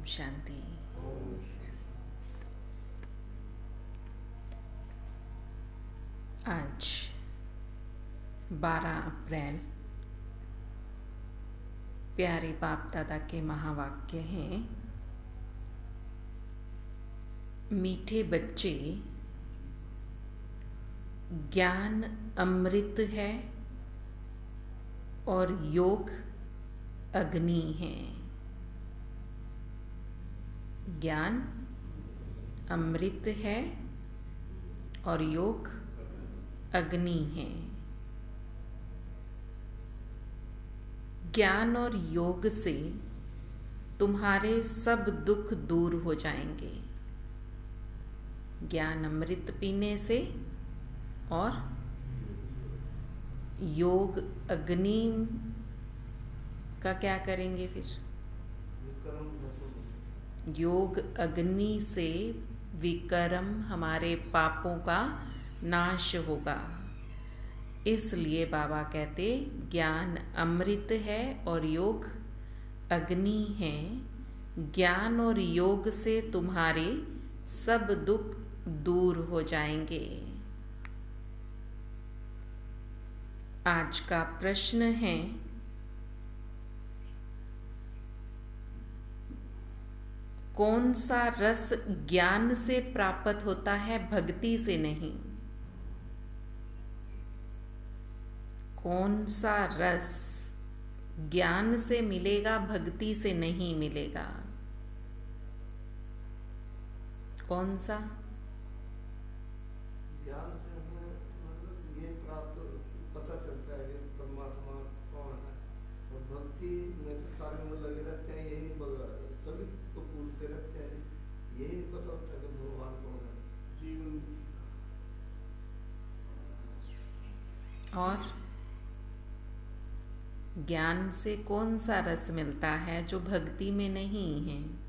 शांति। आज 12 अप्रैल प्यारे बाप दादा के महावाक्य हैं। मीठे बच्चे, ज्ञान अमृत है और योग अग्नि है। ज्ञान अमृत है और योग अग्नि है। ज्ञान और योग से तुम्हारे सब दुख दूर हो जाएंगे। ज्ञान अमृत पीने से और योग अग्नि का क्या करेंगे फिर? योग अग्नि से विकर्म हमारे पापों का नाश होगा। इसलिए बाबा कहते ज्ञान अमृत है और योग अग्नि है। ज्ञान और योग से तुम्हारे सब दुख दूर हो जाएंगे। आज का प्रश्न है, कौन सा रस ज्ञान से प्राप्त होता है, भक्ति से नहीं? कौन सा रस ज्ञान से मिलेगा, भक्ति से नहीं मिलेगा? कौन सा? ज्ञान से हमें मतलब ये प्राप्त पता चलता है कि परमात्मा कौन है, और भक्ति में तो सारे में लगे रहते हैं, यही सभी को पूछते रहते हैं, यही पता होता है कि भगवान कौन है। जीवन और ज्ञान से कौन सा रस मिलता है जो भक्ति में नहीं है?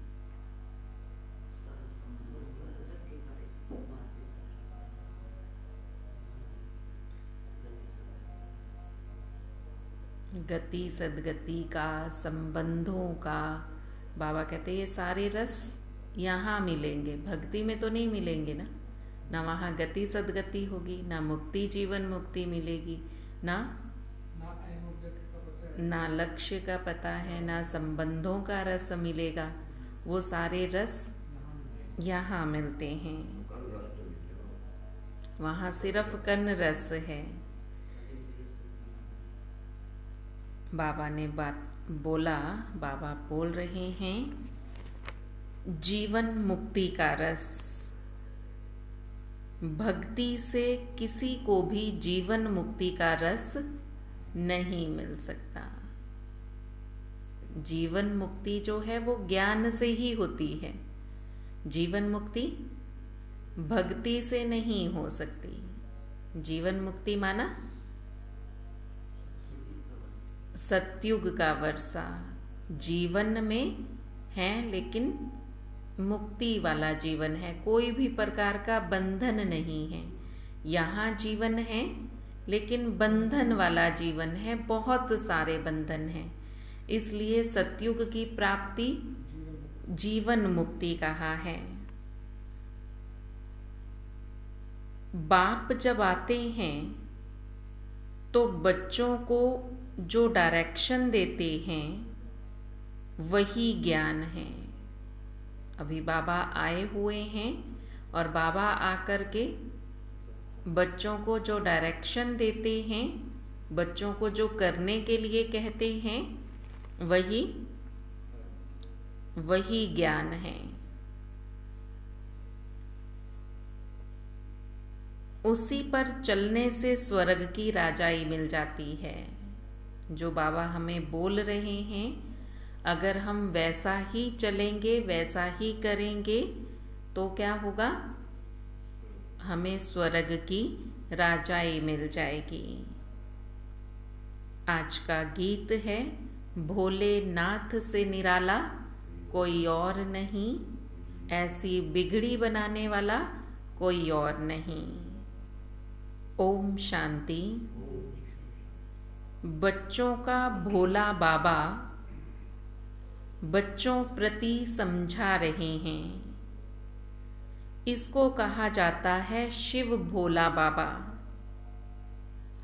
गति सदगति का, संबंधों का। बाबा कहते ये सारे रस यहाँ मिलेंगे, भक्ति में तो नहीं मिलेंगे ना। ना वहाँ गति सदगति होगी, ना मुक्ति जीवन मुक्ति मिलेगी, ना लक्ष्य का पता है, ना संबंधों का रस मिलेगा। वो सारे रस यहाँ मिलते हैं, वहाँ सिर्फ कन रस है। बाबा ने बात बोला, बाबा बोल रहे हैं जीवन मुक्ति का रस। भक्ति से किसी को भी जीवन मुक्ति का रस नहीं मिल सकता। जीवन मुक्ति जो है वो ज्ञान से ही होती है। जीवन मुक्ति भक्ति से नहीं हो सकती। जीवन मुक्ति माना सतयुग का वर्षा जीवन में है, लेकिन मुक्ति वाला जीवन है, कोई भी प्रकार का बंधन नहीं है। यहाँ जीवन है लेकिन बंधन वाला जीवन है, बहुत सारे बंधन हैं। इसलिए सतयुग की प्राप्ति जीवन मुक्ति कहा है। बाप जब आते हैं तो बच्चों को जो डायरेक्शन देते हैं वही ज्ञान है। अभी बाबा आए हुए हैं और बाबा आकर के बच्चों को जो डायरेक्शन देते हैं, बच्चों को जो करने के लिए कहते हैं, वही ज्ञान है। उसी पर चलने से स्वर्ग की राजाई मिल जाती है। जो बाबा हमें बोल रहे हैं, अगर हम वैसा ही चलेंगे, वैसा ही करेंगे तो क्या होगा? हमें स्वर्ग की राजाई मिल जाएगी। आज का गीत है, भोलेनाथ से निराला कोई और नहीं, ऐसी बिगड़ी बनाने वाला कोई और नहीं। ओम शांति। बच्चों का भोला बाबा बच्चों प्रति समझा रहे हैं। इसको कहा जाता है शिव भोला बाबा।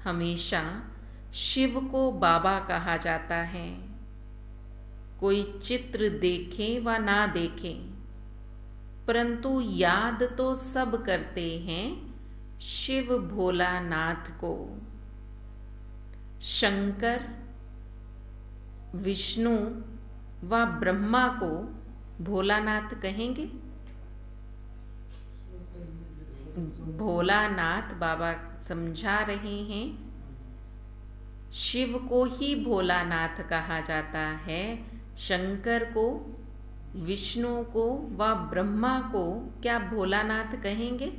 हमेशा शिव को बाबा कहा जाता है। कोई चित्र देखे व ना देखे, परंतु याद तो सब करते हैं शिव भोलानाथ को। शंकर, विष्णु व ब्रह्मा को भोलानाथ कहेंगे? भोलानाथ बाबा समझा रहे हैं, शिव को ही भोलानाथ कहा जाता है। शंकर को, विष्णु को व ब्रह्मा को क्या भोलानाथ कहेंगे?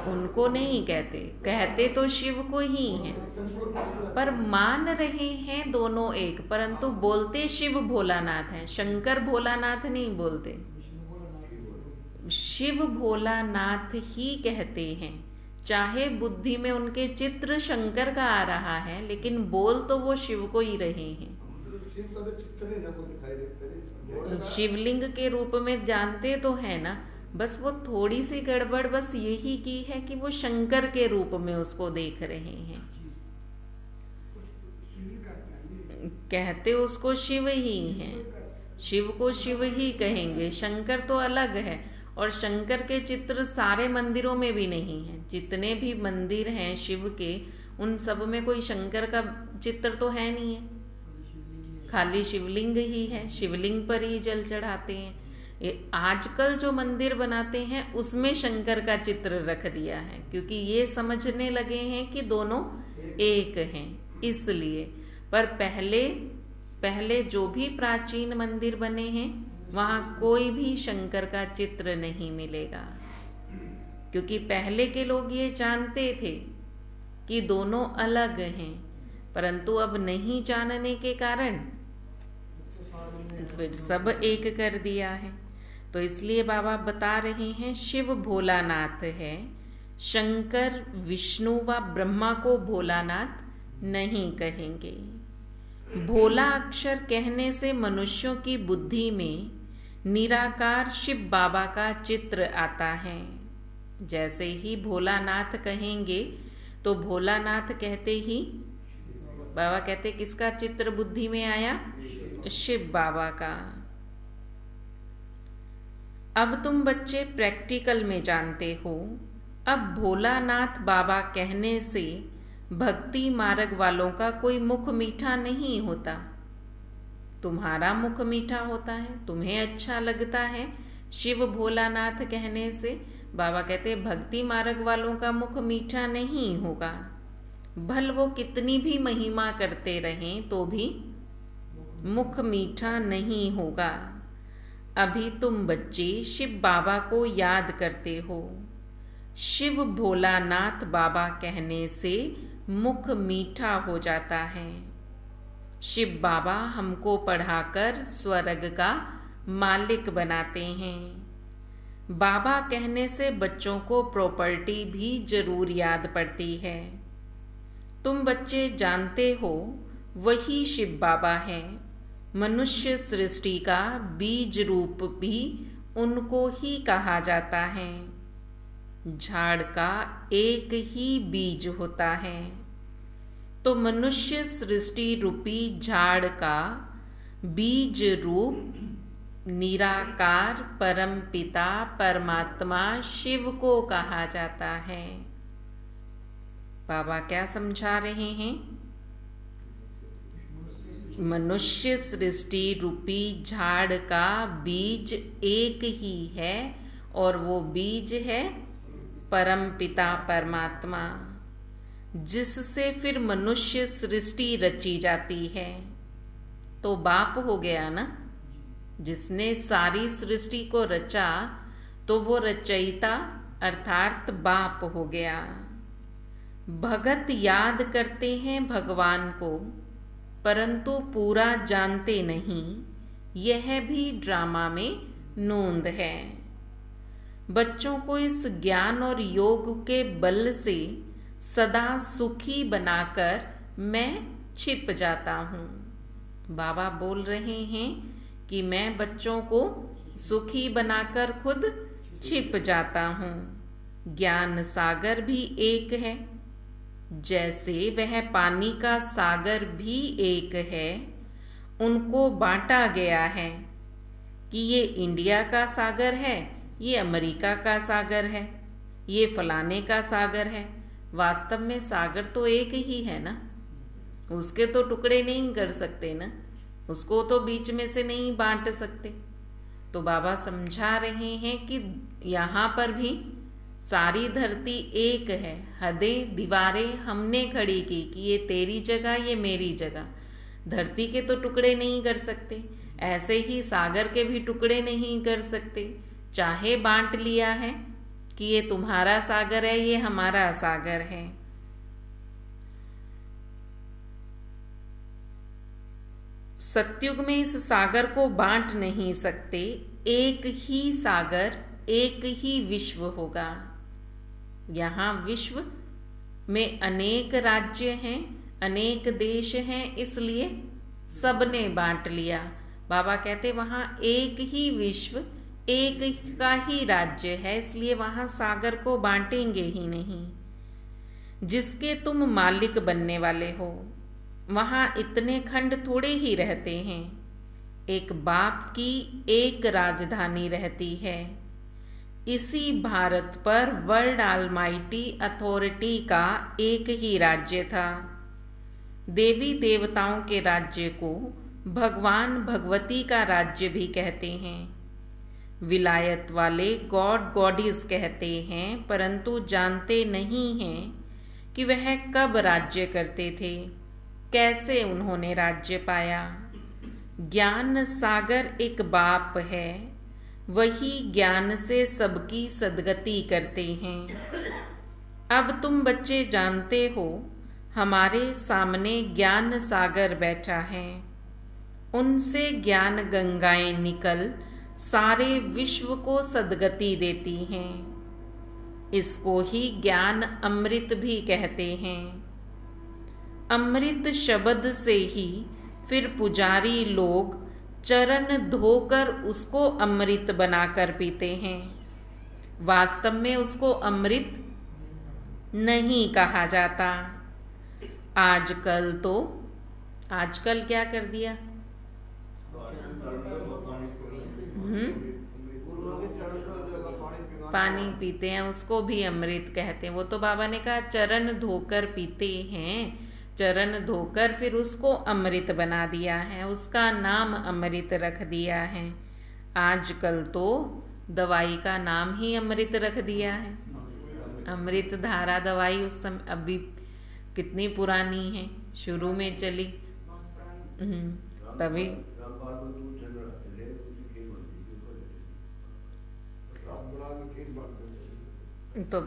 उनको नहीं कहते, कहते तो शिव को ही हैं, पर मान रहे हैं दोनों एक, परंतु बोलते शिव भोलानाथ हैं। शंकर भोलानाथ नहीं बोलते, शिव भोलानाथ ही कहते हैं। चाहे बुद्धि में उनके चित्र शंकर का आ रहा है, लेकिन बोल तो वो शिव को ही रहे हैं। शिवलिंग के रूप में जानते तो है ना, बस वो थोड़ी सी गड़बड़ बस यही की है कि वो शंकर के रूप में उसको देख रहे हैं। कहते उसको शिव ही हैं, शिव को शिव ही कहेंगे। शंकर तो अलग है, और शंकर के चित्र सारे मंदिरों में भी नहीं है। जितने भी मंदिर हैं शिव के, उन सब में कोई शंकर का चित्र तो है नहीं है, खाली शिवलिंग ही है। शिवलिंग पर ही जल चढ़ाते हैं। ये आजकल जो मंदिर बनाते हैं उसमें शंकर का चित्र रख दिया है, क्योंकि ये समझने लगे हैं कि दोनों एक हैं, इसलिए। पर पहले जो भी प्राचीन मंदिर बने हैं वहां कोई भी शंकर का चित्र नहीं मिलेगा, क्योंकि पहले के लोग ये जानते थे कि दोनों अलग हैं, परंतु अब नहीं जानने के कारण फिर सब एक कर दिया है। तो इसलिए बाबा बता रहे हैं शिव भोलानाथ है, शंकर, विष्णु व ब्रह्मा को भोलानाथ नहीं कहेंगे। भोला अक्षर कहने से मनुष्यों की बुद्धि में निराकार शिव बाबा का चित्र आता है। जैसे ही भोलानाथ कहेंगे तो भोलानाथ कहते ही बाबा कहते किसका चित्र बुद्धि में आया? शिव बाबा का। अब तुम बच्चे प्रैक्टिकल में जानते हो। अब भोलानाथ बाबा कहने से भक्ति मार्ग वालों का कोई मुख मीठा नहीं होता। तुम्हारा मुख मीठा होता है, तुम्हें अच्छा लगता है शिव भोलानाथ कहने से। बाबा कहते भक्ति मार्ग वालों का मुख मीठा नहीं होगा। भल वो कितनी भी महिमा करते रहें तो भी मुख मीठा नहीं होगा। अभी तुम बच्चे शिव बाबा को याद करते हो। शिव भोलानाथ बाबा कहने से मुख मीठा हो जाता है। शिव बाबा हमको पढ़ाकर स्वर्ग का मालिक बनाते हैं। बाबा कहने से बच्चों को प्रॉपर्टी भी जरूर याद पड़ती है। तुम बच्चे जानते हो वही शिव बाबा है। मनुष्य सृष्टि का बीज रूप भी उनको ही कहा जाता है। झाड़ का एक ही बीज होता है, तो मनुष्य सृष्टि रूपी झाड़ का बीज रूप निराकार परम पिता परमात्मा शिव को कहा जाता है। बाबा क्या समझा रहे हैं? मनुष्य सृष्टि रूपी झाड़ का बीज एक ही है, और वो बीज है परम पिता परमात्मा, जिससे फिर मनुष्य सृष्टि रची जाती है। तो बाप हो गया ना, जिसने सारी सृष्टि को रचा, तो वो रचयिता अर्थात बाप हो गया। भगत याद करते हैं भगवान को, परंतु पूरा जानते नहीं, यह भी ड्रामा में नोंद है। बच्चों को इस ज्ञान और योग के बल से सदा सुखी बनाकर मैं छिप जाता हूँ। बाबा बोल रहे हैं कि मैं बच्चों को सुखी बनाकर खुद छिप जाता हूँ। ज्ञान सागर भी एक है, जैसे वह पानी का सागर भी एक है। उनको बांटा गया है कि ये इंडिया का सागर है, ये अमेरिका का सागर है, ये फलाने का सागर है। वास्तव में सागर तो एक ही है ना, उसके तो टुकड़े नहीं कर सकते ना, उसको तो बीच में से नहीं बांट सकते। तो बाबा समझा रहे हैं कि यहाँ पर भी सारी धरती एक है। हदें दीवारें हमने खड़ी की कि ये तेरी जगह, ये मेरी जगह। धरती के तो टुकड़े नहीं कर सकते, ऐसे ही सागर के भी टुकड़े नहीं कर सकते। चाहे बांट लिया है कि ये तुम्हारा सागर है, ये हमारा सागर है। सतयुग में इस सागर को बांट नहीं सकते। एक ही सागर, एक ही विश्व होगा। यहाँ विश्व में अनेक राज्य हैं, अनेक देश हैं, इसलिए सबने बांट लिया। बाबा कहते वहां एक ही विश्व, एक का ही राज्य है, इसलिए वहां सागर को बांटेंगे ही नहीं। जिसके तुम मालिक बनने वाले हो, वहां इतने खंड थोड़े ही रहते हैं। एक बाप की एक राजधानी रहती है। इसी भारत पर वर्ल्ड ऑलमाइटी अथॉरिटी का एक ही राज्य था। देवी देवताओं के राज्य को भगवान भगवती का राज्य भी कहते हैं। विलायत वाले गॉड गॉडिस कहते हैं, परंतु जानते नहीं हैं कि वह कब राज्य करते थे, कैसे उन्होंने राज्य पाया। ज्ञान सागर एक बाप है, वही ज्ञान से सबकी सद्गति करते हैं। अब तुम बच्चे जानते हो, हमारे सामने ज्ञान सागर बैठा है। उनसे ज्ञान गंगाएं निकल सारे विश्व को सद्गति देती हैं। इसको ही ज्ञान अमृत भी कहते हैं। अमृत शब्द से ही फिर पुजारी लोग चरण धोकर उसको अमृत बनाकर पीते हैं। वास्तव में उसको अमृत नहीं कहा जाता। आजकल क्या कर दिया? पानी पीते हैं, उसको भी अमृत कहते हैं। वो तो बाबा ने कहा चरण धोकर पीते हैं, चरण धोकर फिर उसको अमृत बना दिया है, उसका नाम अमृत रख दिया है। आजकल तो दवाई का नाम ही अमृत रख दिया है। अमृत धारा दवाई उस समय अभी कितनी पुरानी है, शुरू में चली तभी तो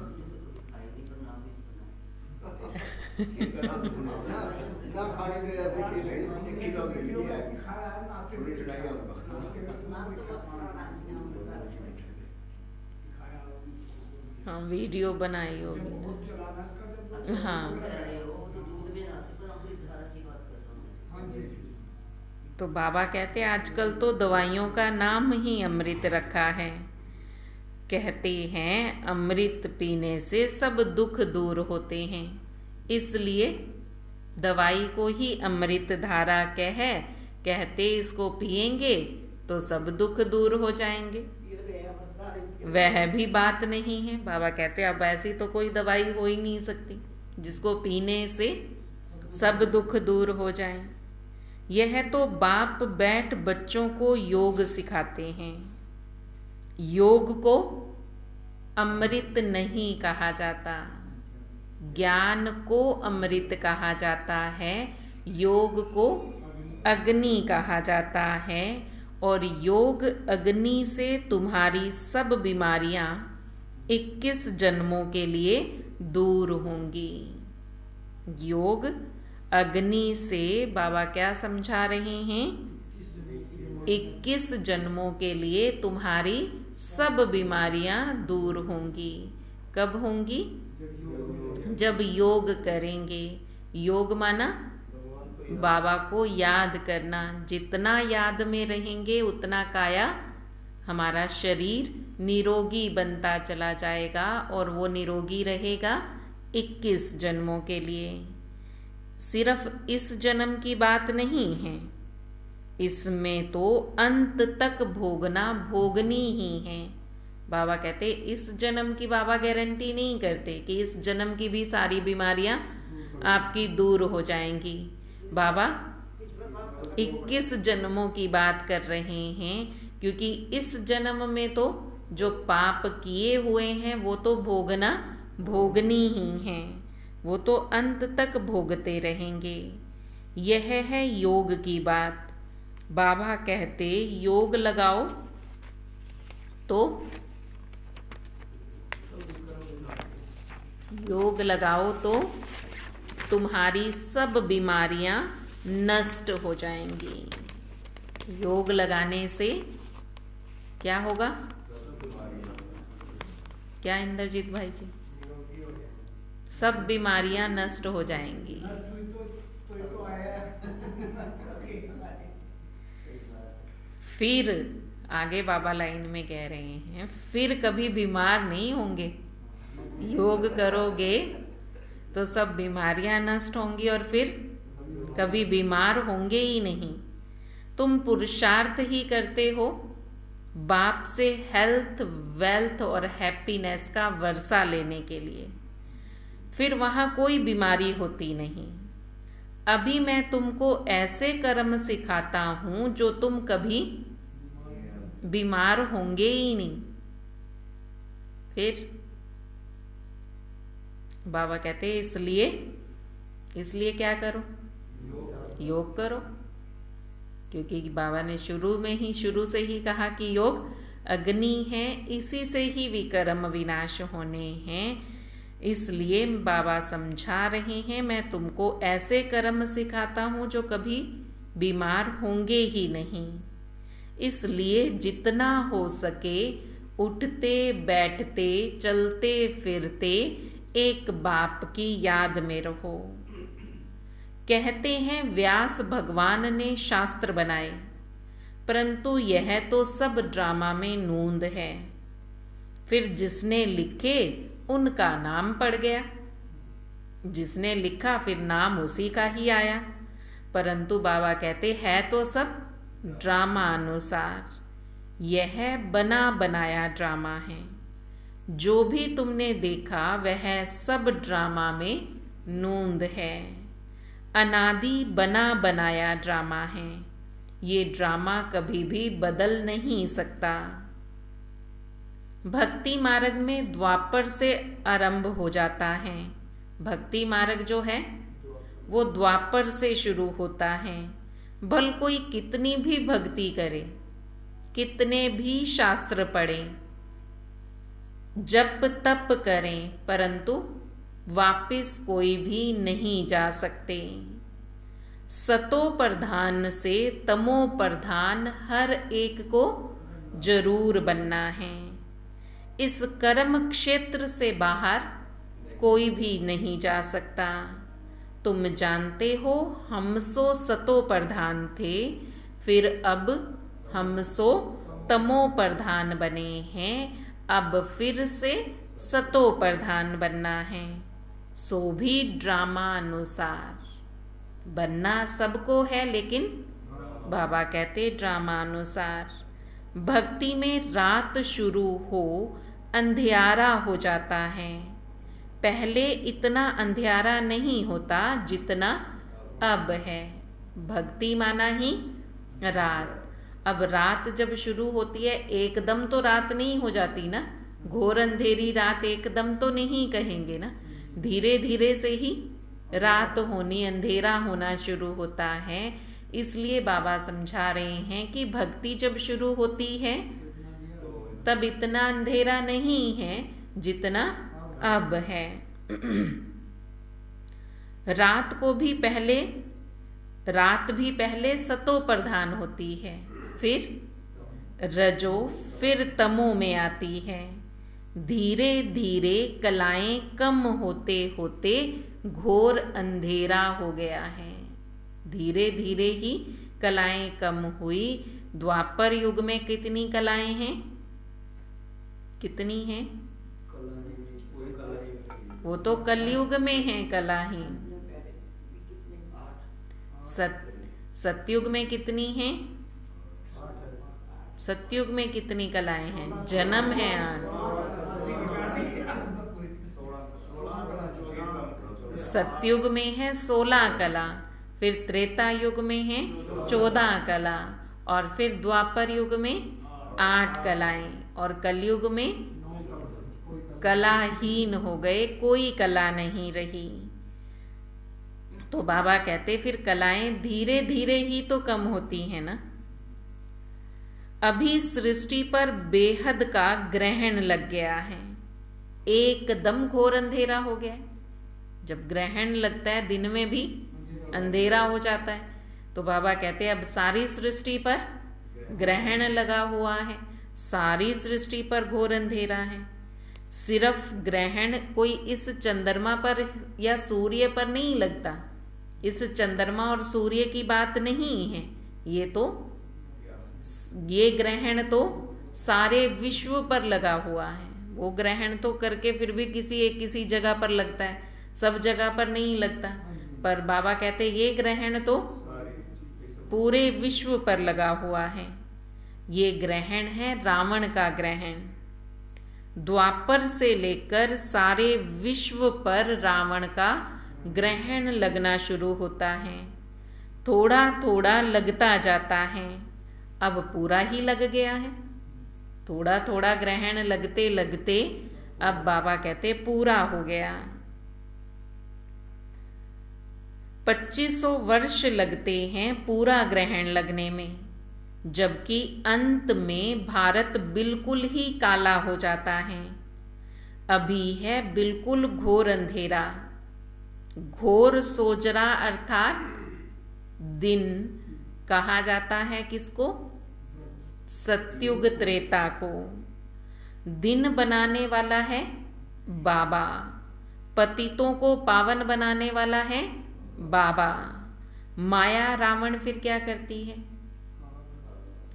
हाँ वीडियो बनाई होगी। हाँ तो बाबा कहते हैं आजकल तो दवाइयों का नाम ही अमृत रखा है। कहते हैं अमृत पीने से सब दुख दूर होते हैं, इसलिए दवाई को ही अमृत धारा कहते इसको पिएंगे तो सब दुख दूर हो जाएंगे। वह भी बात नहीं है। बाबा कहते अब ऐसी तो कोई दवाई हो ही नहीं सकती जिसको पीने से सब दुख दूर हो जाएं। यह तो बाप बैठ बच्चों को योग सिखाते हैं। योग को अमृत नहीं कहा जाता, ज्ञान को अमृत कहा जाता है, योग को अग्नि कहा जाता है। और योग अग्नि से तुम्हारी सब बीमारियां 21 जन्मों के लिए दूर होंगी। योग अग्नि से बाबा क्या समझा रहे हैं? 21 जन्मों के लिए तुम्हारी सब बीमारियां दूर होंगी। कब होंगी? जब योग करेंगे। योग माना बाबा को याद करना। जितना याद में रहेंगे उतना काया हमारा शरीर निरोगी बनता चला जाएगा और वो निरोगी रहेगा 21 जन्मों के लिए। सिर्फ इस जन्म की बात नहीं है, इसमें तो अंत तक भोगनी ही है। बाबा कहते इस जन्म की बाबा गारंटी नहीं करते कि इस जन्म की भी सारी बीमारियां आपकी दूर हो जाएंगी। बाबा 21 जन्मों की बात कर रहे हैं, क्योंकि इस जन्म में तो जो पाप किए हुए हैं वो तो भोगनी ही हैं, वो तो अंत तक भोगते रहेंगे। यह है योग की बात। बाबा कहते योग लगाओ तो तुम्हारी सब बीमारियां नष्ट हो जाएंगी। योग लगाने से क्या होगा? क्या इंद्रजीत भाई जी? सब बीमारियां नष्ट हो जाएंगी। फिर आगे बाबा लाइन में कह रहे हैं, फिर कभी बीमार नहीं होंगे। योग करोगे तो सब बीमारियां नष्ट होंगी और फिर कभी बीमार होंगे ही नहीं। तुम पुरुषार्थ ही करते हो बाप से हेल्थ, वेल्थ और हैप्पीनेस का वर्षा लेने के लिए, फिर वहां कोई बीमारी होती नहीं। अभी मैं तुमको ऐसे कर्म सिखाता हूं जो तुम कभी बीमार होंगे ही नहीं। फिर बाबा कहते इसलिए क्या करो? योग करो। क्योंकि बाबा ने शुरू से ही कहा कि योग अग्नि है, इसी से ही विकर्म विनाश होने हैं। इसलिए बाबा समझा रहे हैं, मैं तुमको ऐसे कर्म सिखाता हूं जो कभी बीमार होंगे ही नहीं। इसलिए जितना हो सके उठते बैठते चलते फिरते एक बाप की याद में रहो। कहते हैं व्यास भगवान ने शास्त्र बनाए, परंतु यह तो सब ड्रामा में नूंद है। फिर जिसने लिखे उनका नाम पड़ गया, जिसने लिखा फिर नाम उसी का ही आया। परंतु बाबा कहते है तो सब ड्रामा अनुसार, यह बना बनाया ड्रामा है। जो भी तुमने देखा वह सब ड्रामा में नूंद है। अनादि बना बनाया ड्रामा है। ये ड्रामा कभी भी बदल नहीं सकता। भक्ति मार्ग में द्वापर से आरंभ हो जाता है। भक्ति मार्ग जो है वो द्वापर से शुरू होता है। भल कोई कितनी भी भक्ति करे, कितने भी शास्त्र पढ़े, जप तप करें, परंतु वापिस कोई भी नहीं जा सकते। सतो प्रधान से तमो प्रधान हर एक को जरूर बनना है। इस कर्म क्षेत्र से बाहर कोई भी नहीं जा सकता। तुम जानते हो हम सो सतो प्रधान थे, फिर अब हम सो तमो प्रधान बने हैं। अब फिर से सतो प्रधान बनना है, सो भी ड्रामा अनुसार। बनना सबको है, लेकिन बाबा कहते ड्रामा अनुसार। भक्ति में रात शुरू हो अंधियारा हो जाता है। पहले इतना अंधियारा नहीं होता जितना अब है। भक्ति माना ही रात। अब रात जब शुरू होती है एकदम तो रात नहीं हो जाती ना। घोर अंधेरी रात एकदम तो नहीं कहेंगे ना, धीरे धीरे से ही रात होनी, अंधेरा होना शुरू होता है। इसलिए बाबा समझा रहे हैं कि भक्ति जब शुरू होती है तब इतना अंधेरा नहीं है जितना अब है। रात भी पहले सतो प्रधान होती है, फिर रजो, फिर तमो में आती है। धीरे धीरे कलाएं कम होते होते घोर अंधेरा हो गया है। धीरे धीरे ही कलाएं कम हुई। द्वापर युग में कितनी कलाएं हैं? कितनी हैं? वो तो कलयुग में हैं कला ही। सतयुग में कितनी हैं? सतयुग में कितनी कलाएं हैं? जन्म है 8। सतयुग में है 16 कला, फिर त्रेता युग में है 14 कला, और फिर द्वापर युग में 8 कलाएं, और कलयुग में कलाहीन हो गए, कोई कला नहीं रही। तो बाबा कहते फिर कलाएं धीरे धीरे ही तो कम होती हैं ना। अभी सृष्टि पर बेहद का ग्रहण लग गया है, एकदम घोर अंधेरा हो गया। जब ग्रहण लगता है दिन में भी अंधेरा हो जाता है, तो बाबा कहते हैं अब सारी सृष्टि पर ग्रहण लगा हुआ है, सारी सृष्टि पर घोर अंधेरा है। सिर्फ ग्रहण कोई इस चंद्रमा पर या सूर्य पर नहीं लगता, इस चंद्रमा और सूर्य की बात नहीं है। ये ग्रहण तो सारे विश्व पर लगा हुआ है। वो ग्रहण तो करके फिर भी किसी जगह पर लगता है, सब जगह पर नहीं लगता। पर बाबा कहते ये ग्रहण तो पूरे विश्व पर लगा हुआ है। ये ग्रहण है रावण का ग्रहण। द्वापर से लेकर सारे विश्व पर रावण का ग्रहण लगना शुरू होता है, थोड़ा थोड़ा लगता जाता है। अब पूरा ही लग गया है, थोड़ा थोड़ा ग्रहण लगते लगते अब बाबा कहते पूरा हो गया। 2500 वर्ष लगते हैं पूरा ग्रहण लगने में, जबकि अंत में भारत बिल्कुल ही काला हो जाता है। अभी है बिल्कुल घोर अंधेरा। घोर सोजरा अर्थात दिन कहा जाता है किसको? सतयुग त्रेता को। दिन बनाने वाला है बाबा, पतितों को पावन बनाने वाला है बाबा। माया रावण फिर क्या करती है?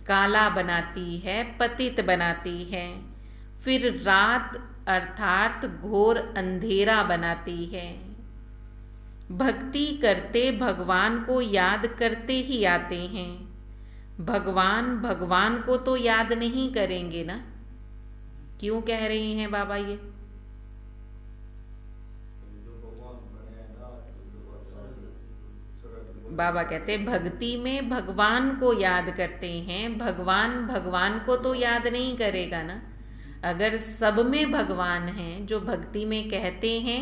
काला बनाती है, पतित बनाती है, फिर रात अर्थात घोर अंधेरा बनाती है। भक्ति करते भगवान को याद करते ही आते हैं। भगवान को तो याद नहीं करेंगे ना। क्यों कह रहे हैं बाबा ये? बाबा कहते भक्ति में भगवान को याद करते हैं, भगवान को तो याद नहीं करेगा ना। अगर सब में भगवान है, जो भक्ति में कहते हैं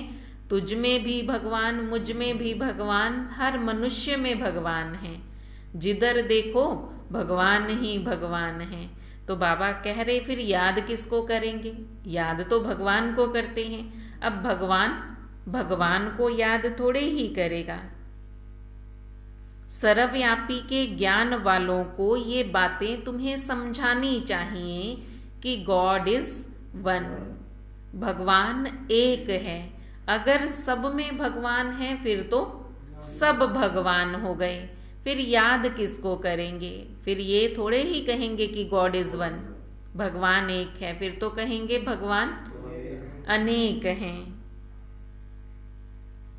तुझ में भी भगवान, मुझ में भी भगवान, हर मनुष्य में भगवान है, जिधर देखो भगवान ही भगवान है, तो बाबा कह रहे फिर याद किसको करेंगे? याद तो भगवान को करते हैं। अब भगवान को याद थोड़े ही करेगा। सर्वव्यापी के ज्ञान वालों को ये बातें तुम्हें समझानी चाहिए कि गॉड इज वन, भगवान एक है। अगर सब में भगवान है फिर तो सब भगवान हो गए, फिर याद किसको करेंगे? फिर ये थोड़े ही कहेंगे कि गॉड इज वन, भगवान एक है, फिर तो कहेंगे भगवान अनेक हैं।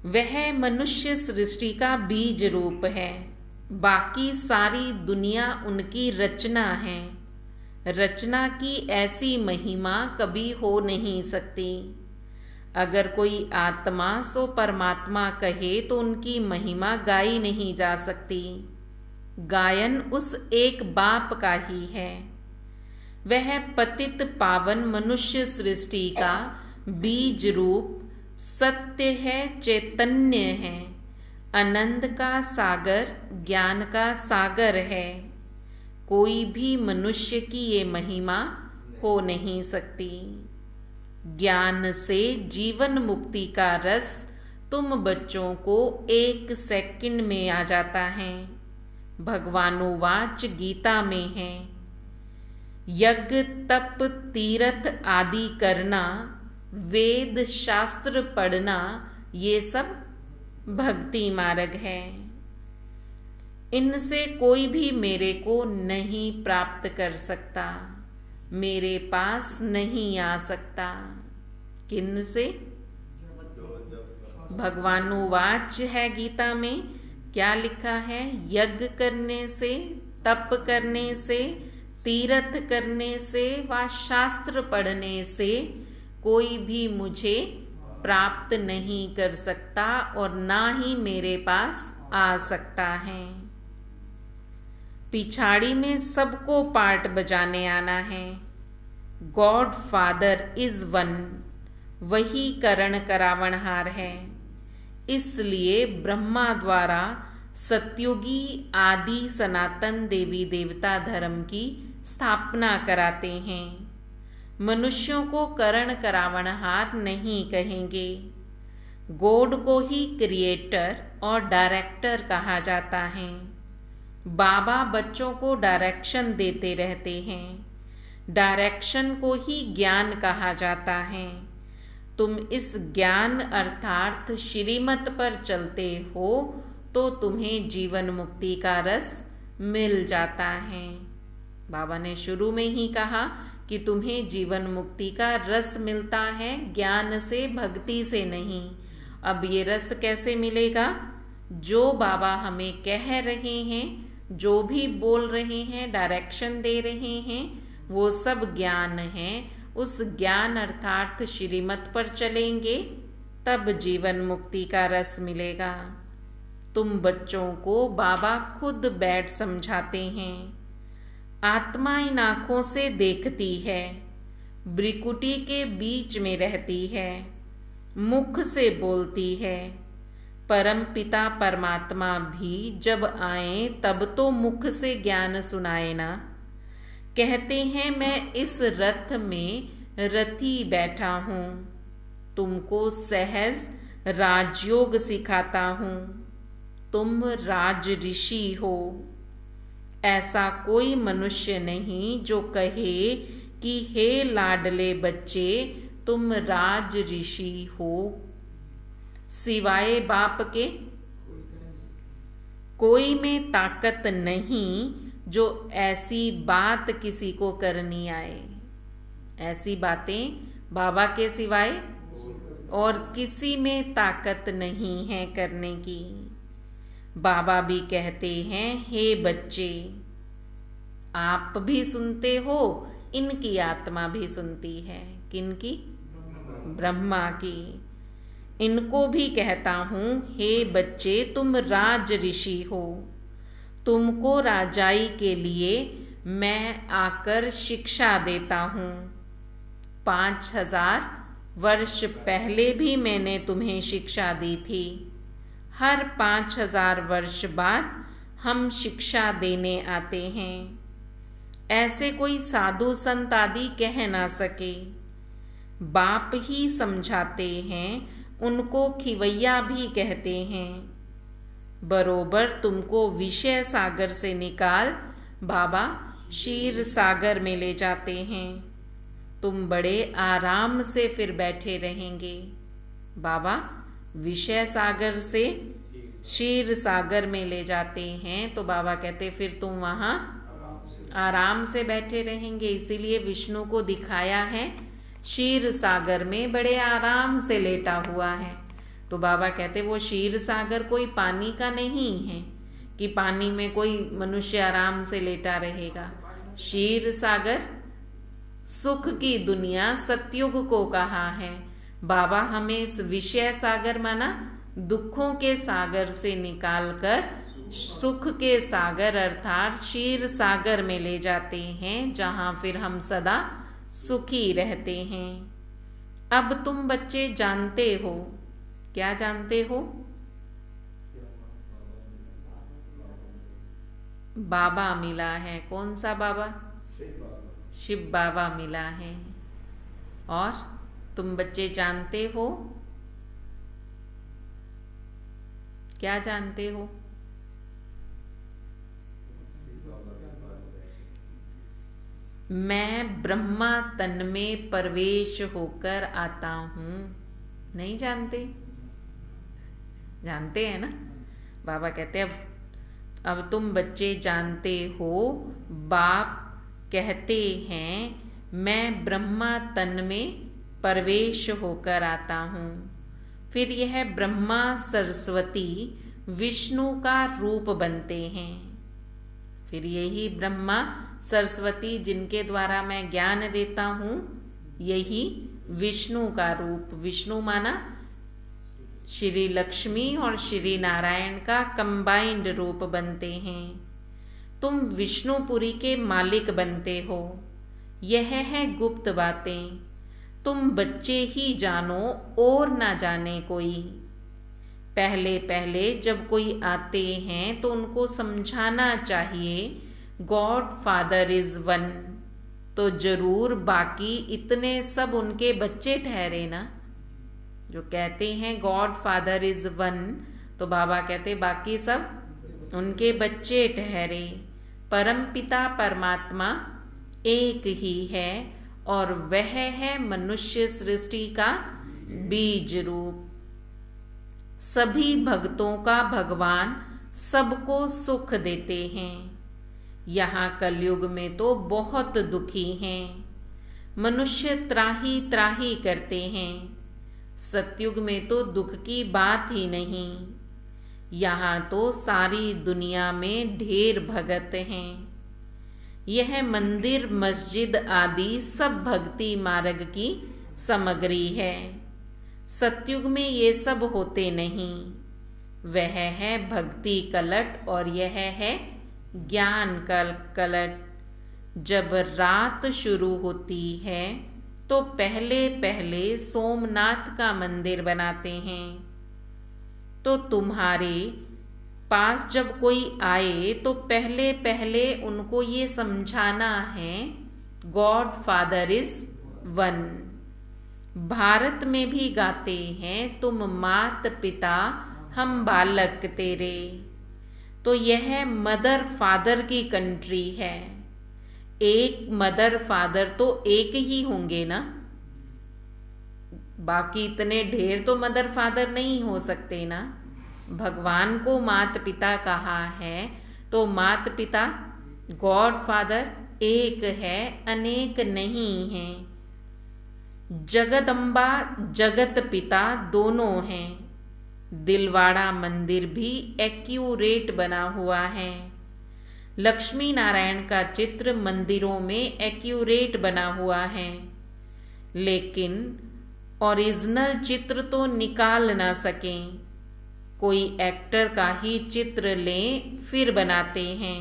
वह मनुष्य सृष्टि का बीज रूप है, बाकी सारी दुनिया उनकी रचना है। रचना की ऐसी महिमा कभी हो नहीं सकती। अगर कोई आत्मा सो परमात्मा कहे तो उनकी महिमा गाई नहीं जा सकती। गायन उस एक बाप का ही है। वह पतित पावन मनुष्य सृष्टि का बीज रूप सत्य है, चैतन्य है, आनंद का सागर, ज्ञान का सागर है। कोई भी मनुष्य की ये महिमा हो नहीं सकती। ज्ञान से जीवन मुक्ति का रस तुम बच्चों को 1 सेकंड में आ जाता है। भगवानुवाच गीता में है, यज्ञ तप तीर्थ आदि करना, वेद शास्त्र पढ़ना, ये सब भक्ति मार्ग है। इनसे कोई भी मेरे को नहीं प्राप्त कर सकता, मेरे पास नहीं आ सकता। किन से? भगवानुवाच है गीता में, क्या लिखा है? यज्ञ करने से, तप करने से, तीर्थ करने से व शास्त्र पढ़ने से कोई भी मुझे प्राप्त नहीं कर सकता और ना ही मेरे पास आ सकता है। पिछाड़ी में सबको पार्ट बजाने आना है। गॉड फादर इज वन, वही करण करावनहार है। इसलिए ब्रह्मा द्वारा सत्युगी आदि सनातन देवी देवता धर्म की स्थापना कराते हैं। मनुष्यों को करण करावनहार नहीं कहेंगे। गॉड को ही क्रिएटर और डायरेक्टर कहा जाता है। बाबा बच्चों को डायरेक्शन देते रहते हैं। डायरेक्शन को ही ज्ञान कहा जाता है। तुम इस ज्ञान अर्थात श्रीमत पर चलते हो तो तुम्हें जीवन मुक्ति का रस मिल जाता है। बाबा ने शुरू में ही कहा कि तुम्हें जीवन मुक्ति का रस मिलता है, ज्ञान से, भक्ति से नहीं। अब ये रस कैसे मिलेगा? जो बाबा हमें कह रहे हैं, जो भी बोल रहे हैं, डायरेक्शन दे रहे हैं, वो सब ज्ञान है। उस ज्ञान अर्थात श्रीमत पर चलेंगे तब जीवन मुक्ति का रस मिलेगा। तुम बच्चों को बाबा खुद बैठ समझाते हैं। आत्मा इन आंखों से देखती है, भ्रिकुटी के बीच में रहती है, मुख से बोलती है। परम पिता परमात्मा भी जब आए तब तो मुख से ज्ञान सुनाए ना। कहते हैं मैं इस रथ में रथी बैठा हूं, तुमको सहज राजयोग सिखाता हूं, तुम राज ऋषि हो। ऐसा कोई मनुष्य नहीं जो कहे कि हे लाडले बच्चे तुम राज ऋषि हो। सिवाय बाप के कोई में ताकत नहीं जो ऐसी बात किसी को करनी आए। ऐसी बातें बाबा के सिवाय और किसी में ताकत नहीं है करने की। बाबा भी कहते हैं हे बच्चे, आप भी सुनते हो, इनकी आत्मा भी सुनती है। किनकी? ब्रह्मा की। इनको भी कहता हूं हे बच्चे तुम राज ऋषि हो, तुमको राजाई के लिए मैं आकर शिक्षा देता हूं। 5000 वर्ष पहले भी मैंने तुम्हें शिक्षा दी थी। हर 5000 वर्ष बाद हम शिक्षा देने आते हैं। ऐसे कोई साधु संत आदि कह ना सके। बाप ही समझाते हैं, उनको खिवैया भी कहते हैं। बरोबर तुमको विषय सागर से निकाल बाबा क्षीर सागर में ले जाते हैं। तुम बड़े आराम से फिर बैठे रहेंगे। बाबा विषय सागर से क्षीर सागर में ले जाते हैं तो बाबा कहते फिर तुम वहां आराम से बैठे रहेंगे। इसीलिए विष्णु को दिखाया है क्षीर सागर में बड़े आराम से लेटा हुआ है। तो बाबा कहते वो क्षीर सागर कोई पानी का नहीं है कि पानी में कोई मनुष्य आराम से लेटा रहेगा। क्षीर सागर सुख की दुनिया, सतयुग को कहा है। बाबा हमें इस विषय सागर माना दुखों के सागर से निकालकर सुख के सागर अर्थात क्षीर सागर में ले जाते हैं, जहां फिर हम सदा सुखी रहते हैं। अब तुम बच्चे जानते हो, क्या जानते हो? बाबा मिला है। कौन सा बाबा? शिव बाबा मिला है। और तुम बच्चे जानते हो, क्या जानते हो? मैं ब्रह्मा तन में प्रवेश होकर आता हूं। नहीं जानते? जानते हैं ना? बाबा कहते अब अब तुम बच्चे जानते हो, बाप कहते हैं मैं ब्रह्मा तन में प्रवेश होकर आता हूँ। फिर यह ब्रह्मा सरस्वती विष्णु का रूप बनते हैं। फिर यही ब्रह्मा सरस्वती जिनके द्वारा मैं ज्ञान देता हूँ, यही विष्णु का रूप, विष्णु माना श्री लक्ष्मी और श्री नारायण का कंबाइंड रूप बनते हैं। तुम विष्णुपुरी के मालिक बनते हो। यह है गुप्त बातें, तुम बच्चे ही जानो और ना जाने कोई। पहले पहले जब कोई आते हैं तो उनको समझाना चाहिए गॉड फादर इज वन, तो जरूर बाकी इतने सब उनके बच्चे ठहरे ना। जो कहते हैं गॉड फादर इज वन, तो बाबा कहते बाकी सब उनके बच्चे ठहरे। परम पिता परमात्मा एक ही है और वह है मनुष्य सृष्टि का बीज रूप। सभी भक्तों का भगवान सबको सुख देते हैं। यहाँ कलयुग में तो बहुत दुखी हैं, मनुष्य त्राही त्राही करते हैं। सतयुग में तो दुख की बात ही नहीं। यहाँ तो सारी दुनिया में ढेर भगत हैं। यह मंदिर मस्जिद आदि सब भक्ति मार्ग की सामग्री है। सतयुग में ये सब होते नहीं। वह है भक्ति कलट और यह है ज्ञान कलट। जब रात शुरू होती है तो पहले पहले सोमनाथ का मंदिर बनाते हैं। तो तुम्हारे पास जब कोई आए तो पहले पहले उनको ये समझाना है God father is one. Bharat में भी गाते हैं तुम मात पिता हम बालक तेरे। तो यह मदर फादर की कंट्री है। एक मदर फादर तो एक ही होंगे ना, बाकी इतने ढेर तो मदर फादर नहीं हो सकते ना। भगवान को मात पिता कहा है तो मात पिता गॉड फादर एक है, अनेक नहीं है। जगदम्बा जगत पिता दोनों हैं। दिलवाड़ा मंदिर भी एक्यूरेट बना हुआ है। लक्ष्मी नारायण का चित्र मंदिरों में एक्यूरेट बना हुआ है, लेकिन ओरिजिनल चित्र तो निकाल ना सकें। कोई एक्टर का ही चित्र लें फिर बनाते हैं।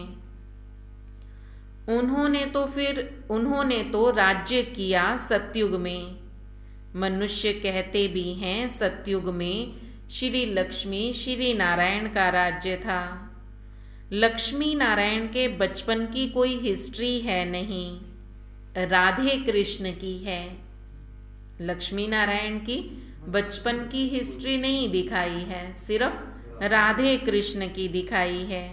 उन्होंने तो राज्य किया सतयुग में। मनुष्य कहते भी हैं सतयुग में श्री लक्ष्मी श्री नारायण का राज्य था। लक्ष्मी नारायण के बचपन की कोई हिस्ट्री है नहीं, राधे कृष्ण की है। लक्ष्मी नारायण की बचपन की हिस्ट्री नहीं दिखाई है, सिर्फ राधे कृष्ण की दिखाई है।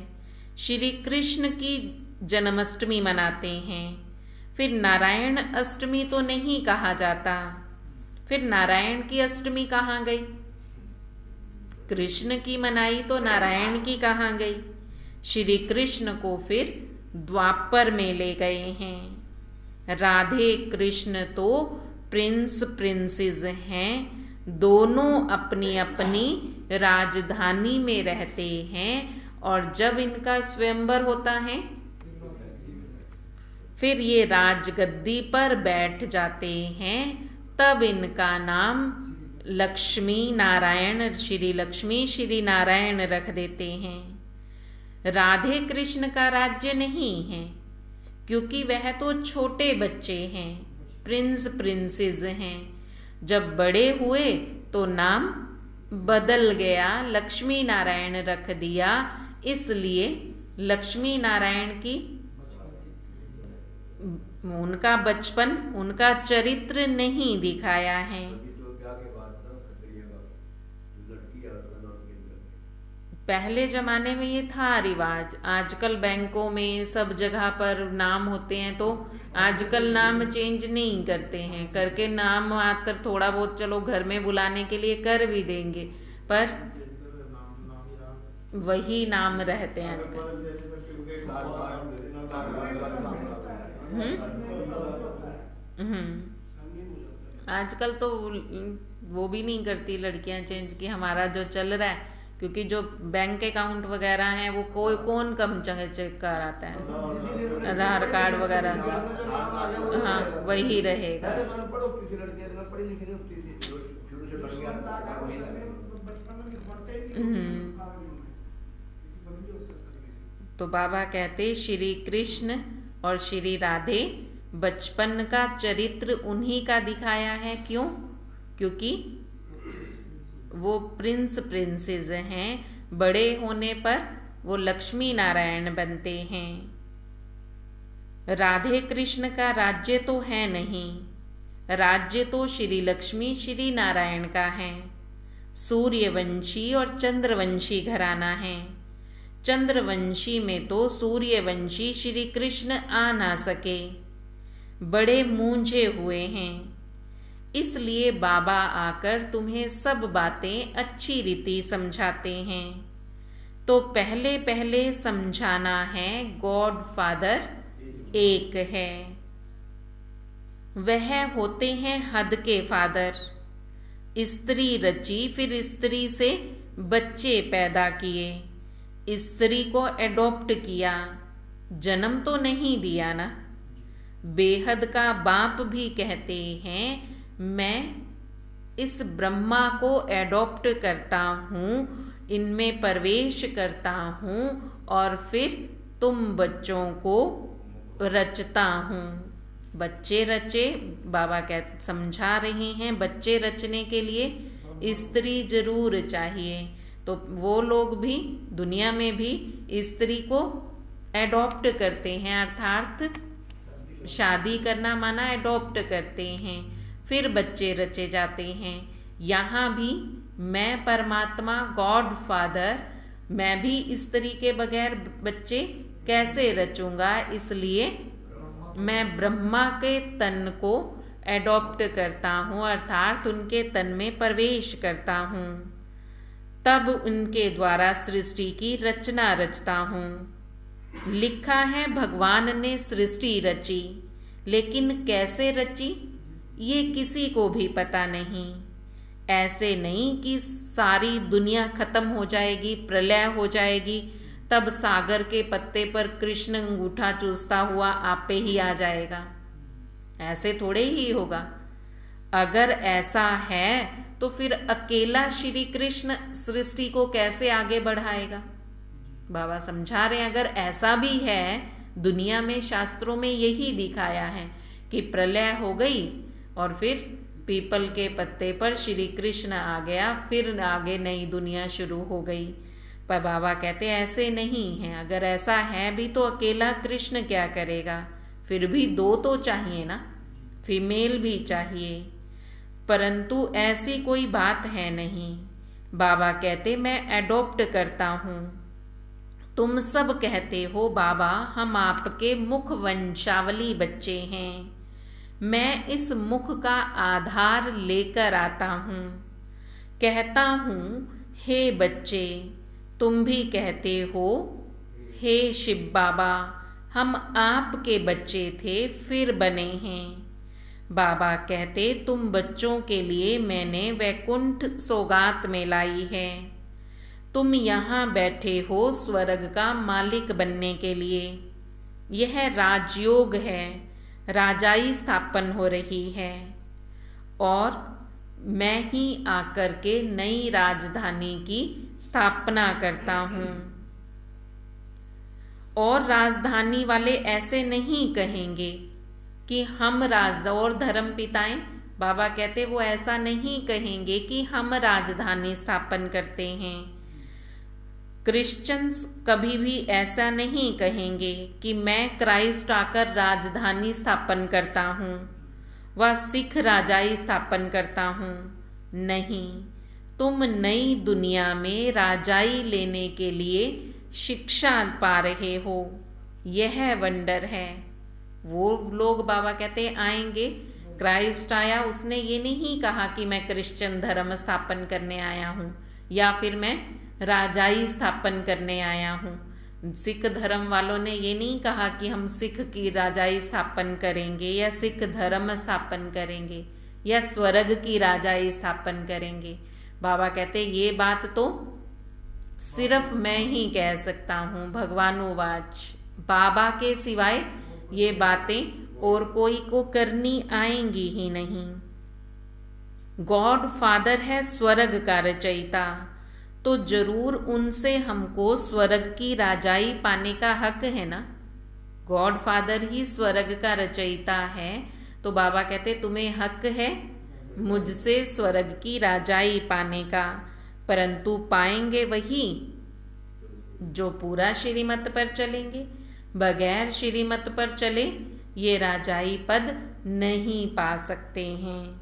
श्री कृष्ण की जन्माष्टमी मनाते हैं। फिर नारायण अष्टमी तो नहीं कहा जाता। फिर नारायण की अष्टमी कहाँ गई? कृष्ण की मनाई तो नारायण की कहाँ गई? श्री कृष्ण को फिर द्वापर में ले गए हैं। राधे कृष्ण तो प्रिंस प्रिंसेस हैं। दोनों अपनी अपनी राजधानी में रहते हैं और जब इनका स्वयंवर होता है फिर ये राजगद्दी पर बैठ जाते हैं। तब इनका नाम लक्ष्मी नारायण श्री लक्ष्मी श्री नारायण रख देते हैं। राधे कृष्ण का राज्य नहीं है, क्योंकि वह तो छोटे बच्चे हैं, प्रिंस प्रिंसेस हैं। जब बड़े हुए तो नाम बदल गया, लक्ष्मी नारायण रख दिया। इसलिए लक्ष्मी नारायण की उनका बचपन, उनका चरित्र नहीं दिखाया है। पहले जमाने में ये था रिवाज। आजकल बैंकों में सब जगह पर नाम होते हैं तो आजकल नाम चेंज नहीं करते हैं। करके नाम मात्र थोड़ा बहुत चलो घर में बुलाने के लिए कर भी देंगे, पर वही नाम रहते हैं आजकल। आजकल तो वो भी नहीं करती लड़कियां चेंज कि हमारा जो चल रहा है, क्योंकि जो बैंक अकाउंट वगैरह हैं वो कौन कम चेक कराता है, आधार कार्ड वगैरह, हाँ वही रहेगा। तो बाबा कहते श्री कृष्ण और श्री राधे बचपन का चरित्र उन्हीं का दिखाया है। क्यों? क्योंकि वो प्रिंस प्रिंसेस हैं, बड़े होने पर वो लक्ष्मी नारायण बनते हैं। राधे कृष्ण का राज्य तो है नहीं, राज्य तो श्री लक्ष्मी श्री नारायण का है। सूर्यवंशी और चंद्रवंशी घराना है। चंद्रवंशी में तो सूर्यवंशी श्री कृष्ण आ ना सके, बड़े मूंझे हुए हैं, इसलिए बाबा आकर तुम्हें सब बातें अच्छी रीति समझाते हैं। तो पहले पहले समझाना है गॉड फादर एक है, वह होते हैं हद के फादर। स्त्री रची, फिर स्त्री से बच्चे पैदा किए, स्त्री को एडॉप्ट किया, जन्म तो नहीं दिया ना। बेहद का बाप भी कहते हैं मैं इस ब्रह्मा को एडॉप्ट करता हूँ, इनमें प्रवेश करता हूँ और फिर तुम बच्चों को रचता हूँ। बच्चे रचे, बाबा समझा रहे हैं बच्चे रचने के लिए स्त्री जरूर चाहिए। तो वो लोग भी दुनिया में भी स्त्री को एडॉप्ट करते हैं, अर्थात शादी करना माना एडॉप्ट करते हैं, फिर बच्चे रचे जाते हैं। यहाँ भी मैं परमात्मा गॉड फादर, मैं भी स्त्री के बगैर बच्चे कैसे रचूंगा, इसलिए मैं ब्रह्मा के तन को एडॉप्ट करता हूँ, अर्थात उनके तन में प्रवेश करता हूँ, तब उनके द्वारा सृष्टि की रचना रचता हूँ। लिखा है भगवान ने सृष्टि रची, लेकिन कैसे रची ये किसी को भी पता नहीं। ऐसे नहीं कि सारी दुनिया खत्म हो जाएगी, प्रलय हो जाएगी, तब सागर के पत्ते पर कृष्ण अंगूठा चूसता हुआ आप पे ही आ जाएगा, ऐसे थोड़े ही होगा। अगर ऐसा है तो फिर अकेला श्री कृष्ण सृष्टि को कैसे आगे बढ़ाएगा? बाबा समझा रहे हैं अगर ऐसा भी है, दुनिया में शास्त्रों में यही दिखाया है कि प्रलय हो गई और फिर पीपल के पत्ते पर श्री कृष्ण आ गया, फिर आगे नई दुनिया शुरू हो गई। पर बाबा कहते ऐसे नहीं है। अगर ऐसा है भी तो अकेला कृष्ण क्या करेगा, फिर भी दो तो चाहिए ना, फीमेल भी चाहिए। परंतु ऐसी कोई बात है नहीं। बाबा कहते मैं एडॉप्ट करता हूँ। तुम सब कहते हो बाबा हम आपके मुख वंशावली बच्चे हैं, मैं इस मुख का आधार लेकर आता हूँ। कहता हूँ हे बच्चे, तुम भी कहते हो हे शिव बाबा हम आपके बच्चे थे फिर बने हैं। बाबा कहते तुम बच्चों के लिए मैंने वैकुंठ सौगात में लाई है। तुम यहाँ बैठे हो स्वर्ग का मालिक बनने के लिए। यह राजयोग है, राजाई स्थापन हो रही है और मैं ही आकर के नई राजधानी की स्थापना करता हूँ। और राजधानी वाले ऐसे नहीं कहेंगे कि हम राजा और धर्म पिताएं, बाबा कहते वो ऐसा नहीं कहेंगे कि हम राजधानी स्थापन करते हैं। क्रिश्चियंस कभी भी ऐसा नहीं कहेंगे कि मैं क्राइस्ट आकर राजधानी स्थापन करता हूँ व सिख राजाई स्थापन करता हूँ। नहीं, तुम नई दुनिया में राजाई लेने के लिए शिक्षा पा रहे हो, यह वंडर है। वो लोग बाबा कहते आएंगे, क्राइस्ट आया उसने ये नहीं कहा कि मैं क्रिश्चियन धर्म स्थापन करने आया हूँ या फिर मैं राजाई स्थापन करने आया हूँ। सिख धर्म वालों ने ये नहीं कहा कि हम सिख की राजाई स्थापन करेंगे या सिख धर्म स्थापन करेंगे या स्वर्ग की राजाई स्थापन करेंगे। बाबा कहते ये बात तो सिर्फ मैं ही कह सकता हूँ। भगवानुवाच, बाबा के सिवाय ये बातें और कोई को करनी आएंगी ही नहीं। गॉड फादर है स्वर्ग का रचयिता, तो जरूर उनसे हमको स्वर्ग की राजाई पाने का हक है ना। गॉड फादर ही स्वर्ग का रचयिता है, तो बाबा कहते तुम्हें हक है मुझसे स्वर्ग की राजाई पाने का, परंतु पाएंगे वही जो पूरा श्रीमत पर चलेंगे। बगैर श्रीमत पर चले ये राजाई पद नहीं पा सकते हैं।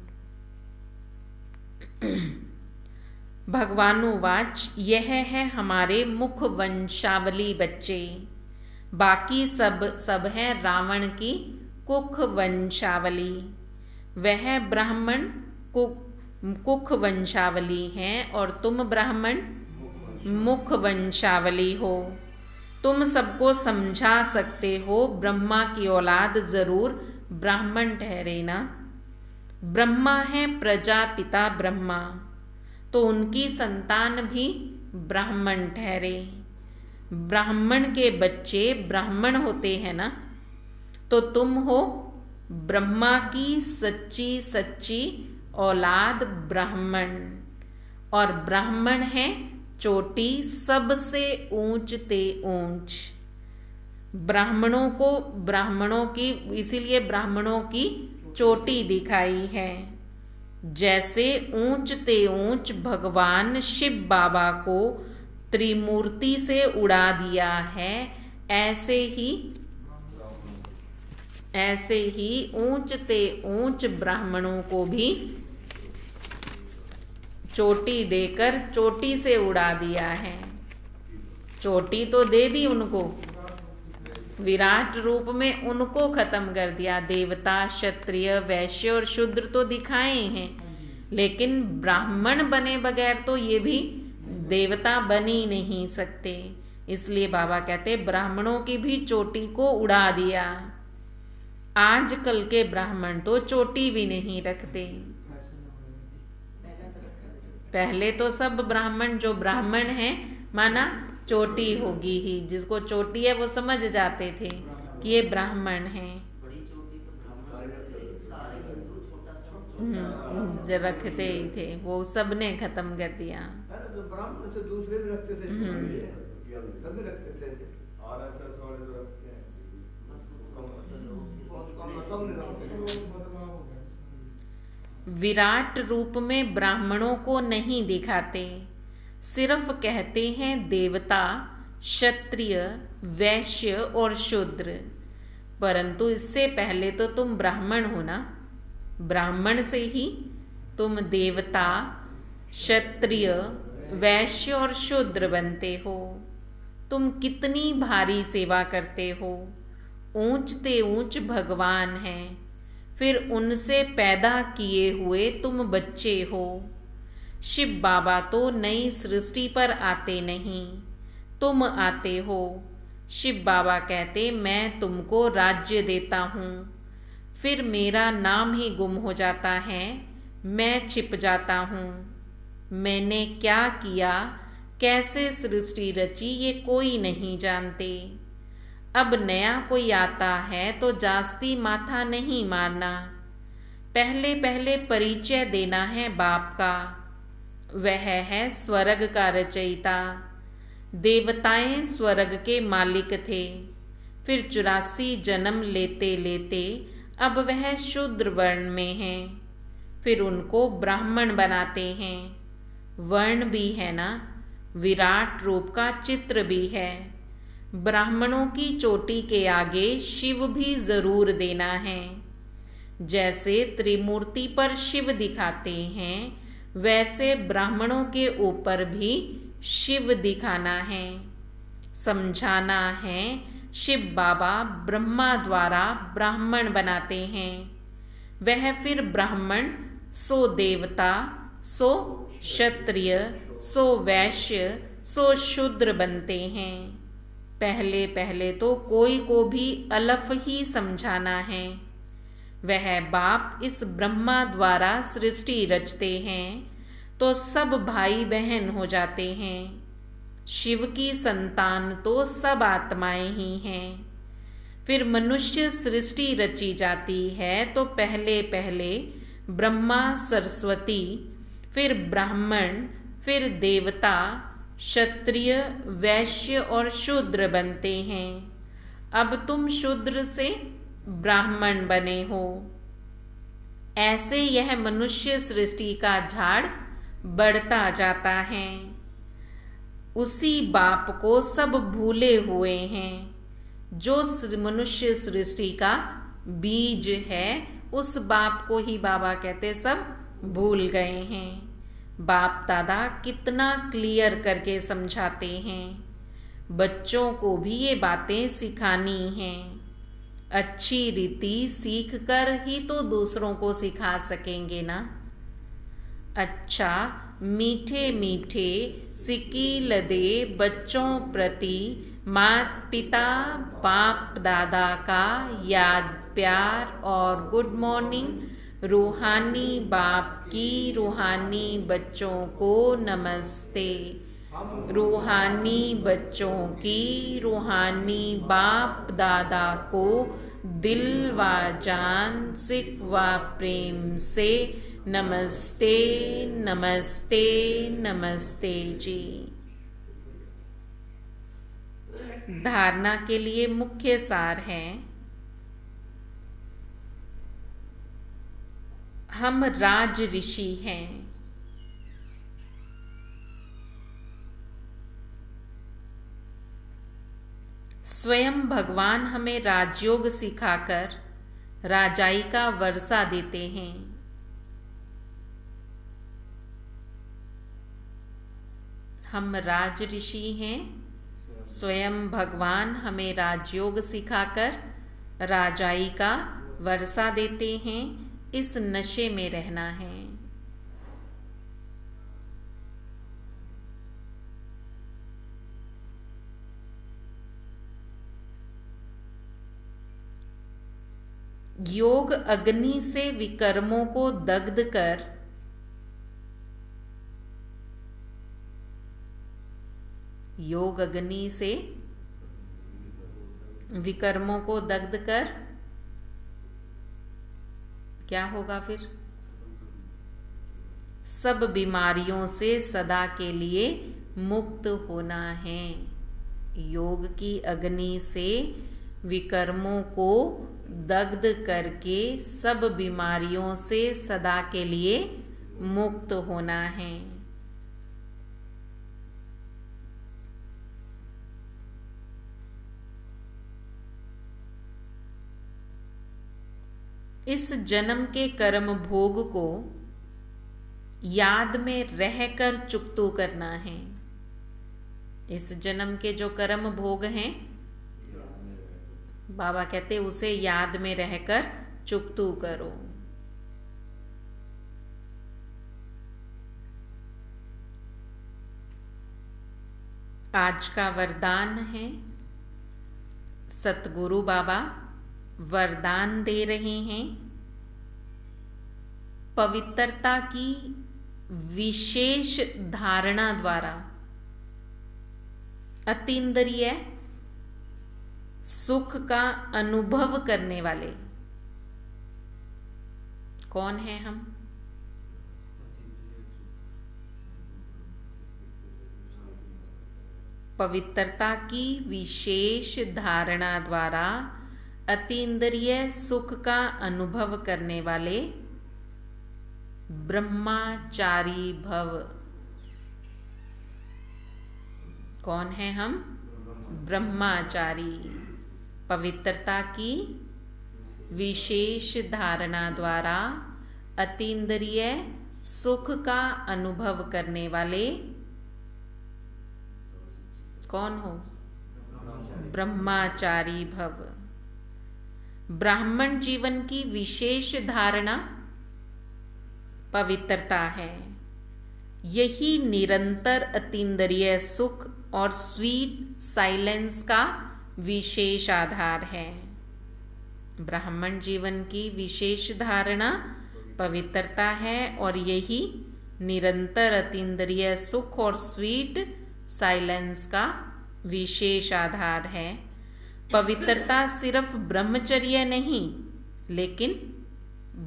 भगवानुवाच, यह है हमारे मुख वंशावली बच्चे, बाकी सब है रावण की कुख वंशावली। वह ब्राह्मण कुख वंशावली हैं और तुम ब्राह्मण मुख वंशावली हो। तुम सबको समझा सकते हो ब्रह्मा की औलाद जरूर ब्राह्मण ठहरे ना। ब्रह्मा है प्रजापिता ब्रह्मा, तो उनकी संतान भी ब्राह्मण ठहरे। ब्राह्मण के बच्चे ब्राह्मण होते हैं ना, तो तुम हो ब्रह्मा की सच्ची सच्ची औलाद ब्राह्मण। और ब्राह्मण है चोटी सबसे ऊंच ते ऊंच। ब्राह्मणों की इसीलिए ब्राह्मणों की चोटी दिखाई है। जैसे ऊंच ते ऊंच भगवान शिव बाबा को त्रिमूर्ति से उड़ा दिया है, ऐसे ही ऊंच ते ऊंच ब्राह्मणों को भी चोटी देकर चोटी से उड़ा दिया है। चोटी तो दे दी उनको, विराट रूप में उनको खत्म कर दिया। देवता क्षत्रिय वैश्य और शूद्र तो दिखाए हैं, लेकिन ब्राह्मण बने बगैर तो ये भी देवता बन ही नहीं सकते। इसलिए बाबा कहते ब्राह्मणों की भी चोटी को उड़ा दिया। आजकल के ब्राह्मण तो चोटी भी नहीं रखते। पहले तो सब ब्राह्मण जो ब्राह्मण हैं माना चोटी होगी ही, जिसको चोटी है वो समझ जाते थे कि ये ब्राह्मण है। रखते ही थे, वो सबने खत्म कर दिया। ब्राह्मण से दूसरे भी रखते थे, सभी रखते थे। विराट रूप में ब्राह्मणों को नहीं दिखाते, सिर्फ कहते हैं देवता क्षत्रिय वैश्य और शूद्र। परंतु इससे पहले तो तुम ब्राह्मण हो ना। ब्राह्मण से ही तुम देवता क्षत्रिय वैश्य और शूद्र बनते हो। तुम कितनी भारी सेवा करते हो। ऊंच ते ऊंच भगवान हैं, फिर उनसे पैदा किए हुए तुम बच्चे हो। शिव बाबा तो नई सृष्टि पर आते नहीं, तुम आते हो। शिव बाबा कहते मैं तुमको राज्य देता हूँ, फिर मेरा नाम ही गुम हो जाता है, मैं छिप जाता हूँ। मैंने क्या किया, कैसे सृष्टि रची, ये कोई नहीं जानते। अब नया कोई आता है तो जास्ती माथा नहीं मारना, पहले पहले परिचय देना है बाप का। वह है स्वर्ग का रचयिता। देवताएं स्वर्ग के मालिक थे, फिर 84 जन्म लेते लेते अब वह शूद्र वर्ण में हैं, फिर उनको ब्राह्मण बनाते हैं। वर्ण भी है ना, विराट रूप का चित्र भी है। ब्राह्मणों की चोटी के आगे शिव भी जरूर देना है। जैसे त्रिमूर्ति पर शिव दिखाते हैं, वैसे ब्राह्मणों के ऊपर भी शिव दिखाना है, समझाना है। शिव बाबा ब्रह्मा द्वारा ब्राह्मण बनाते हैं, वह फिर ब्राह्मण सो देवता, सो क्षत्रिय, सो वैश्य, सो शूद्र बनते हैं। पहले पहले तो कोई को भी अलफ ही समझाना है। वह बाप इस ब्रह्मा द्वारा सृष्टि रचते हैं तो सब भाई बहन हो जाते हैं। शिव की संतान तो सब आत्माएं ही हैं। फिर मनुष्य सृष्टि रची जाती है तो पहले पहले ब्रह्मा सरस्वती, फिर ब्राह्मण, फिर देवता, क्षत्रिय, वैश्य और शूद्र बनते हैं। अब तुम शूद्र से ब्राह्मण बने हो। ऐसे यह मनुष्य सृष्टि का झाड़ बढ़ता जाता है। उसी बाप को सब भूले हुए हैं। जो मनुष्य सृष्टि का बीज है उस बाप को ही बाबा कहते सब भूल गए हैं। बाप दादा कितना क्लियर करके समझाते हैं। बच्चों को भी ये बातें सिखानी हैं। अच्छी रीति सीख कर ही तो दूसरों को सिखा सकेंगे ना। अच्छा मीठे मीठे सिकील दे बच्चों प्रति माता पिता बाप दादा का याद प्यार और गुड मॉर्निंग। रूहानी बाप की रूहानी बच्चों को नमस्ते। रूहानी बच्चों की रूहानी बाप दादा को दिल व जान सिक व प्रेम से नमस्ते नमस्ते नमस्ते जी। धारणा के लिए मुख्य सार है, हम राज ऋषि हैं। स्वयं भगवान हमें राजयोग सिखाकर राजाई का वर्षा देते हैं। हम राज ऋषि हैं। स्वयं भगवान हमें राजयोग सिखाकर राजाई का वर्षा देते हैं। इस नशे में रहना है। योग अग्नि से विकर्मों को दग्ध कर योग अग्नि से विकर्मों को दग्ध कर क्या होगा फिर? सब बीमारियों से सदा के लिए मुक्त होना है। योग की अग्नि से विकर्मों को दग्ध करके सब बीमारियों से सदा के लिए मुक्त होना है। इस जन्म के कर्म भोग को याद में रहकर चुकतू करना है। इस जन्म के जो कर्म भोग हैं बाबा कहते उसे याद में रहकर चुकतू करो। आज का वरदान है, सतगुरु बाबा वरदान दे रहे हैं, पवित्रता की विशेष धारणा द्वारा अतीन्द्रिय सुख का अनुभव करने वाले कौन है हम? पवित्रता की विशेष धारणा द्वारा अतीन्द्रिय सुख का अनुभव करने वाले ब्रह्मचारी भव। कौन है हम? ब्रह्मचारी। पवित्रता की विशेष धारणा द्वारा अतीन्द्रिय सुख का अनुभव करने वाले कौन हो? ब्रह्मचारी भव। ब्राह्मण जीवन की विशेष धारणा पवित्रता है। यही निरंतर अतीन्द्रिय सुख और स्वीट साइलेंस का विशेष आधार है। ब्राह्मण जीवन की विशेष धारणा पवित्रता है और यही निरंतर अतीन्द्रिय सुख और स्वीट साइलेंस का विशेष आधार है। पवित्रता सिर्फ ब्रह्मचर्य नहीं, लेकिन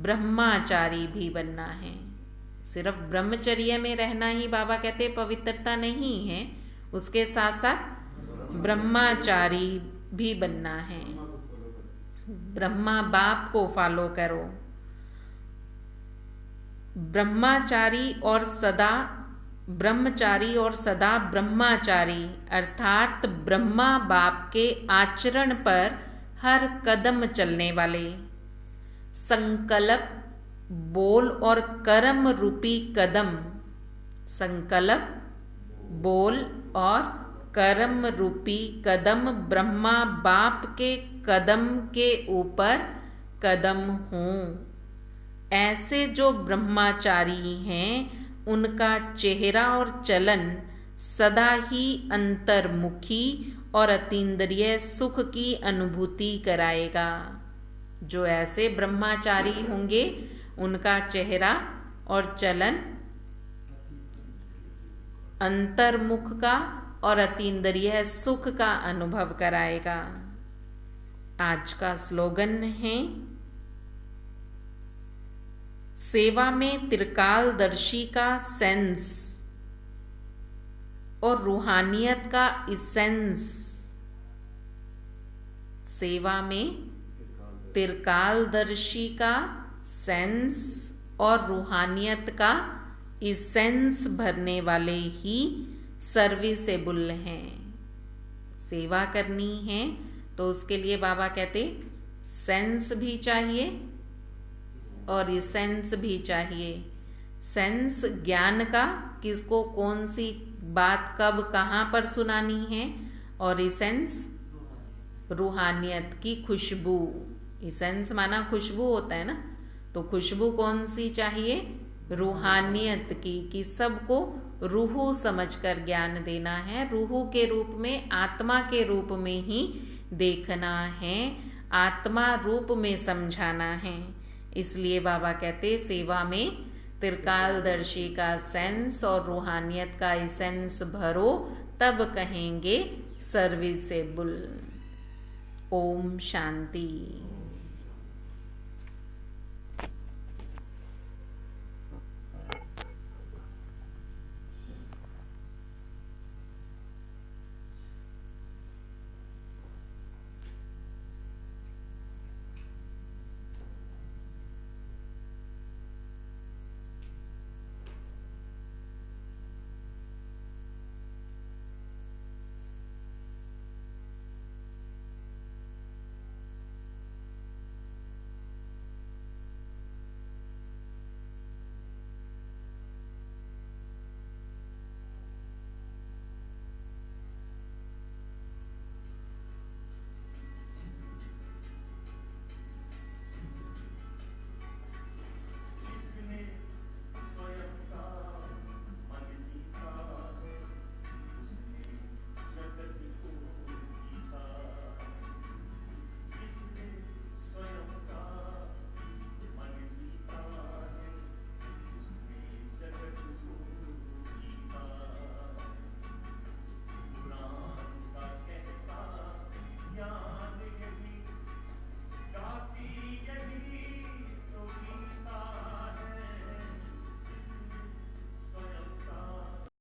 ब्रह्माचारी भी बनना है। सिर्फ ब्रह्मचर्य में रहना ही बाबा कहते पवित्रता नहीं है, उसके साथ साथ ब्रह्माचारी भी बनना है। ब्रह्मा बाप को फॉलो करो। ब्रह्मचारी और सदा ब्रह्माचारी अर्थात ब्रह्मा बाप के आचरण पर हर कदम चलने वाले, संकल्प, बोल और कर्म रूपी कदम, संकल्प, बोल और कर्म रूपी कदम ब्रह्मा बाप के कदम के ऊपर कदम हों। ऐसे जो ब्रह्माचारी हैं उनका चेहरा और चलन सदा ही अंतर्मुखी और अतीन्द्रिय सुख की अनुभूति कराएगा। जो ऐसे ब्रह्माचारी होंगे उनका चेहरा और चलन अंतर्मुख का और अतीन्द्रिय सुख का अनुभव कराएगा। आज का स्लोगन है, सेवा में त्रिकालदर्शी का सेंस और रूहानियत का इसेंस। सेवा में त्रिकालदर्शी का सेंस और रूहानियत का इसेंस भरने वाले ही सर्विसेबल हैं। सेवा करनी है तो उसके लिए बाबा कहते सेंस भी चाहिए और इसेंस भी चाहिए। सेंस ज्ञान का, किसको कौन सी बात कब कहाँ पर सुनानी है, और इसेंस रूहानियत की खुशबू। इसेंस माना खुशबू होता है ना, तो खुशबू कौन सी चाहिए? रूहानियत की, कि सबको रूहू समझकर ज्ञान देना है, रूहू के रूप में, आत्मा के रूप में ही देखना है, आत्मा रूप में समझाना है। इसलिए बाबा कहते सेवा में त्रिकालदर्शी का सेंस और रूहानियत का इसेंस भरो, तब कहेंगे सर्विसेबल। ओम शांति।